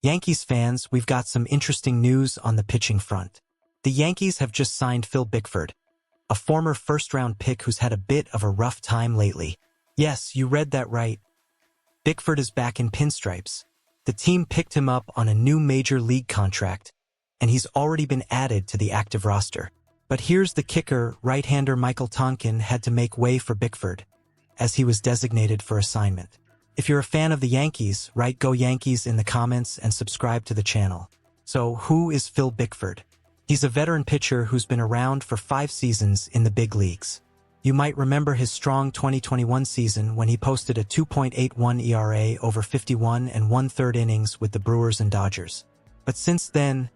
Yankees fans, we've got some interesting news on the pitching front. The Yankees have just signed Phil Bickford, a former first-round pick who's had a bit of a rough time lately. Yes, you read that right. Bickford is back in pinstripes. The team picked him up on a new major league contract, and he's already been added to the active roster. But here's the kicker, right-hander Michael Tonkin had to make way for Bickford, as he was designated for assignment. If you're a fan of the Yankees, write "Go Yankees" in the comments and subscribe to the channel. So, who is Phil Bickford? He's a veteran pitcher who's been around for 5 seasons in the big leagues. You might remember his strong 2021 season when he posted a 2.81 ERA over 51 and 1/3 innings with the Brewers and Dodgers. But since then,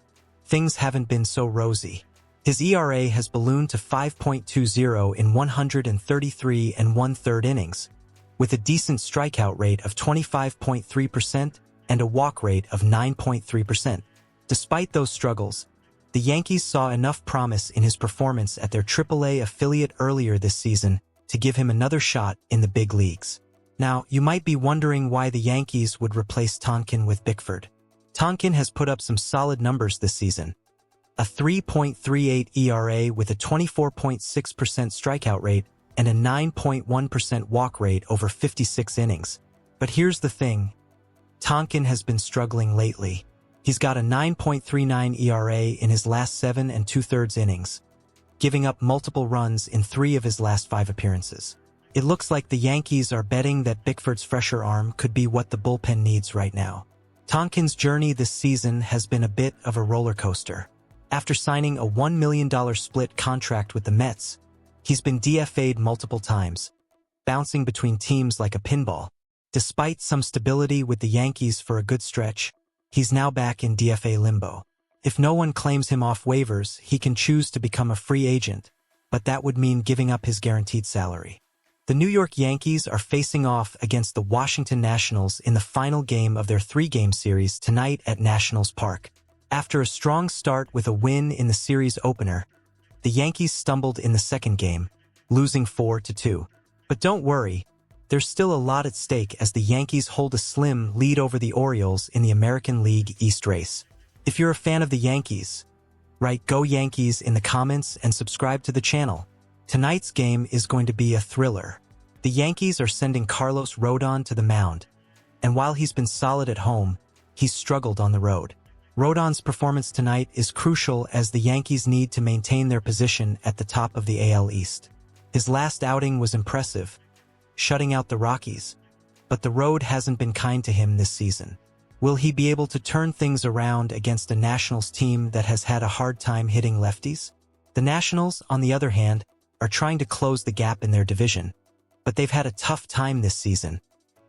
things haven't been so rosy. His ERA has ballooned to 5.20 in 133 and 1/3 innings, with a decent strikeout rate of 25.3% and a walk rate of 9.3%. Despite those struggles, the Yankees saw enough promise in his performance at their AAA affiliate earlier this season to give him another shot in the big leagues. Now, you might be wondering why the Yankees would replace Tonkin with Bickford. Tonkin has put up some solid numbers this season. A 3.38 ERA with a 24.6% strikeout rate and a 9.1% walk rate over 56 innings. But here's the thing. Tonkin has been struggling lately. He's got a 9.39 ERA in his last 7 and 2/3 innings, giving up multiple runs in 3 of his last 5 appearances. It looks like the Yankees are betting that Bickford's fresher arm could be what the bullpen needs right now. Tonkin's journey this season has been a bit of a roller coaster. After signing a $1 million split contract with the Mets, he's been DFA'd multiple times, bouncing between teams like a pinball. Despite some stability with the Yankees for a good stretch, he's now back in DFA limbo. If no one claims him off waivers, he can choose to become a free agent, but that would mean giving up his guaranteed salary. The New York Yankees are facing off against the Washington Nationals in the final game of their 3-game series tonight at Nationals Park. After a strong start with a win in the series opener, the Yankees stumbled in the second game, losing 4-2. But don't worry, there's still a lot at stake as the Yankees hold a slim lead over the Orioles in the American League East race. If you're a fan of the Yankees, write "Go Yankees" in the comments and subscribe to the channel. Tonight's game is going to be a thriller. The Yankees are sending Carlos Rodon to the mound, and while he's been solid at home, he's struggled on the road. Rodon's performance tonight is crucial as the Yankees need to maintain their position at the top of the AL East. His last outing was impressive, shutting out the Rockies, but the road hasn't been kind to him this season. Will he be able to turn things around against a Nationals team that has had a hard time hitting lefties? The Nationals, on the other hand, are trying to close the gap in their division, but they've had a tough time this season,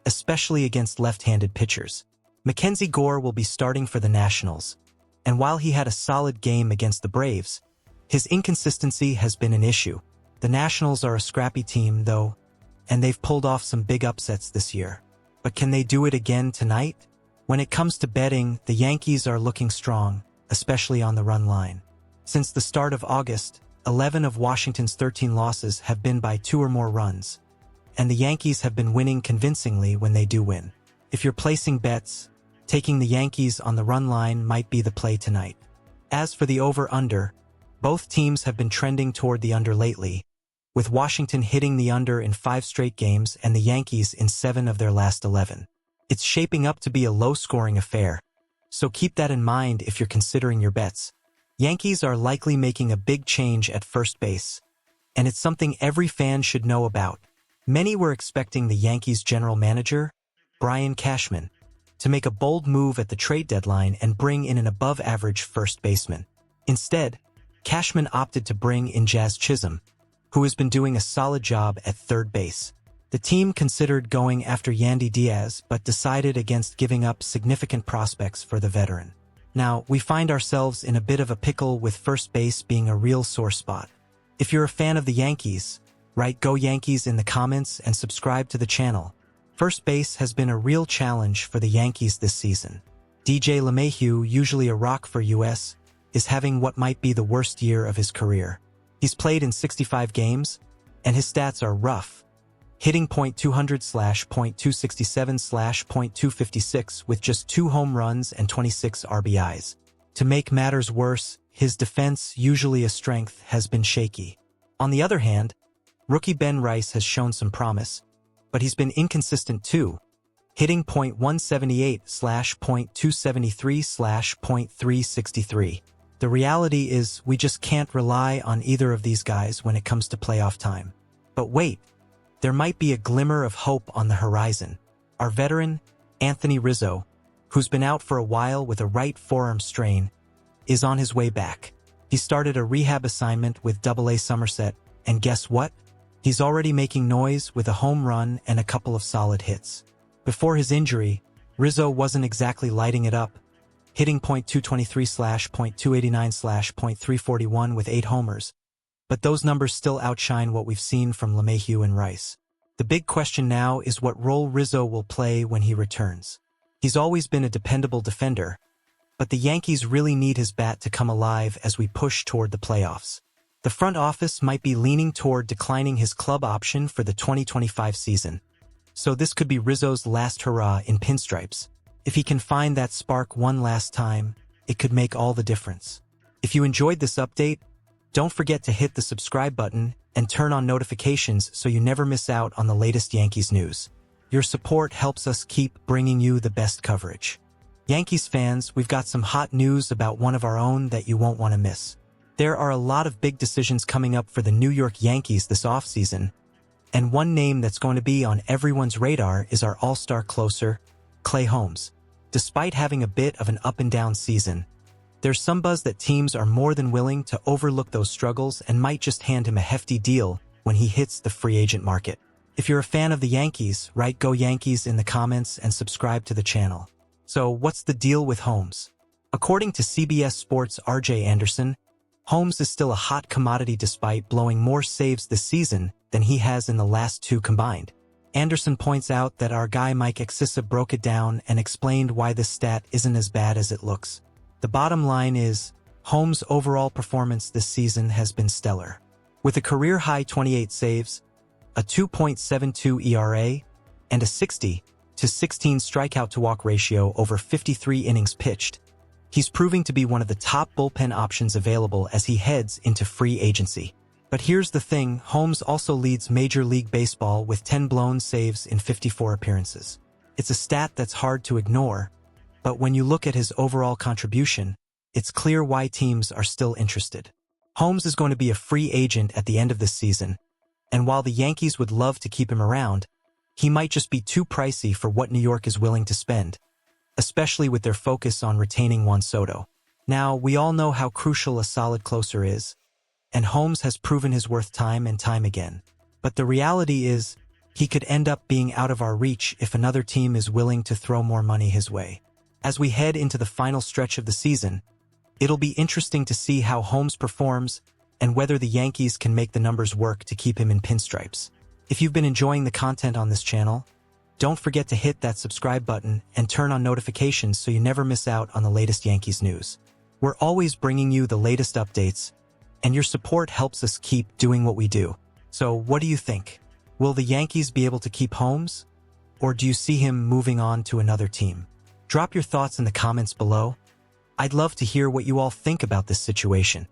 especially against left-handed pitchers. Mackenzie Gore will be starting for the Nationals, and while he had a solid game against the Braves, his inconsistency has been an issue. The Nationals are a scrappy team, though, and they've pulled off some big upsets this year. But can they do it again tonight? When it comes to betting, the Yankees are looking strong, especially on the run line. Since the start of August, 11 of Washington's 13 losses have been by 2 or more runs, and the Yankees have been winning convincingly when they do win. If you're placing bets, taking the Yankees on the run line might be the play tonight. As for the over-under, both teams have been trending toward the under lately, with Washington hitting the under in 5 straight games and the Yankees in 7 of their last 11. It's shaping up to be a low-scoring affair, so keep that in mind if you're considering your bets. Yankees are likely making a big change at first base, and it's something every fan should know about. Many were expecting the Yankees' general manager, Brian Cashman, to make a bold move at the trade deadline and bring in an above-average first baseman. Instead, Cashman opted to bring in Jazz Chisholm, who has been doing a solid job at third base. The team considered going after Yandy Diaz but decided against giving up significant prospects for the veteran. Now, we find ourselves in a bit of a pickle with first base being a real sore spot. If you're a fan of the Yankees, write "Go Yankees" in the comments and subscribe to the channel. First base has been a real challenge for the Yankees this season. DJ LeMahieu, usually a rock for US, is having what might be the worst year of his career. He's played in 65 games, and his stats are rough, hitting .200/.267/.256 with just 2 home runs and 26 RBIs. To make matters worse, his defense, usually a strength, has been shaky. On the other hand, rookie Ben Rice has shown some promise, but he's been inconsistent too, hitting .178/.273/.363. The reality is we just can't rely on either of these guys when it comes to playoff time. But wait, there might be a glimmer of hope on the horizon. Our veteran, Anthony Rizzo, who's been out for a while with a right forearm strain, is on his way back. He started a rehab assignment with AA Somerset, and guess what? He's already making noise with a home run and a couple of solid hits. Before his injury, Rizzo wasn't exactly lighting it up, hitting .223/.289/.341 with 8 homers. But those numbers still outshine what we've seen from LeMahieu and Rice. The big question now is what role Rizzo will play when he returns. He's always been a dependable defender, but the Yankees really need his bat to come alive as we push toward the playoffs. The front office might be leaning toward declining his club option for the 2025 season. So this could be Rizzo's last hurrah in pinstripes. If he can find that spark one last time, it could make all the difference. If you enjoyed this update, don't forget to hit the subscribe button and turn on notifications so you never miss out on the latest Yankees news. Your support helps us keep bringing you the best coverage. Yankees fans, we've got some hot news about one of our own that you won't want to miss. There are a lot of big decisions coming up for the New York Yankees this offseason, and one name that's going to be on everyone's radar is our all-star closer, Clay Holmes. Despite having a bit of an up-and-down season, there's some buzz that teams are more than willing to overlook those struggles and might just hand him a hefty deal when he hits the free agent market. If you're a fan of the Yankees, write "Go Yankees" in the comments and subscribe to the channel. So what's the deal with Holmes? According to CBS Sports' RJ Anderson, Holmes is still a hot commodity despite blowing more saves this season than he has in the last 2 combined. Anderson points out that our guy Mike Exissa broke it down and explained why this stat isn't as bad as it looks. The bottom line is, Holmes' overall performance this season has been stellar. With a career-high 28 saves, a 2.72 ERA, and a 60-16 strikeout-to-walk ratio over 53 innings pitched, he's proving to be one of the top bullpen options available as he heads into free agency. But here's the thing, Holmes also leads Major League Baseball with 10 blown saves in 54 appearances. It's a stat that's hard to ignore, but when you look at his overall contribution, it's clear why teams are still interested. Holmes is going to be a free agent at the end of this season, and while the Yankees would love to keep him around, he might just be too pricey for what New York is willing to spend, especially with their focus on retaining Juan Soto. Now, we all know how crucial a solid closer is, and Holmes has proven his worth time and time again. But the reality is, he could end up being out of our reach if another team is willing to throw more money his way. As we head into the final stretch of the season, it'll be interesting to see how Holmes performs and whether the Yankees can make the numbers work to keep him in pinstripes. If you've been enjoying the content on this channel, don't forget to hit that subscribe button and turn on notifications so you never miss out on the latest Yankees news. We're always bringing you the latest updates, and your support helps us keep doing what we do. So what do you think? Will the Yankees be able to keep Holmes? Or do you see him moving on to another team? Drop your thoughts in the comments below. I'd love to hear what you all think about this situation.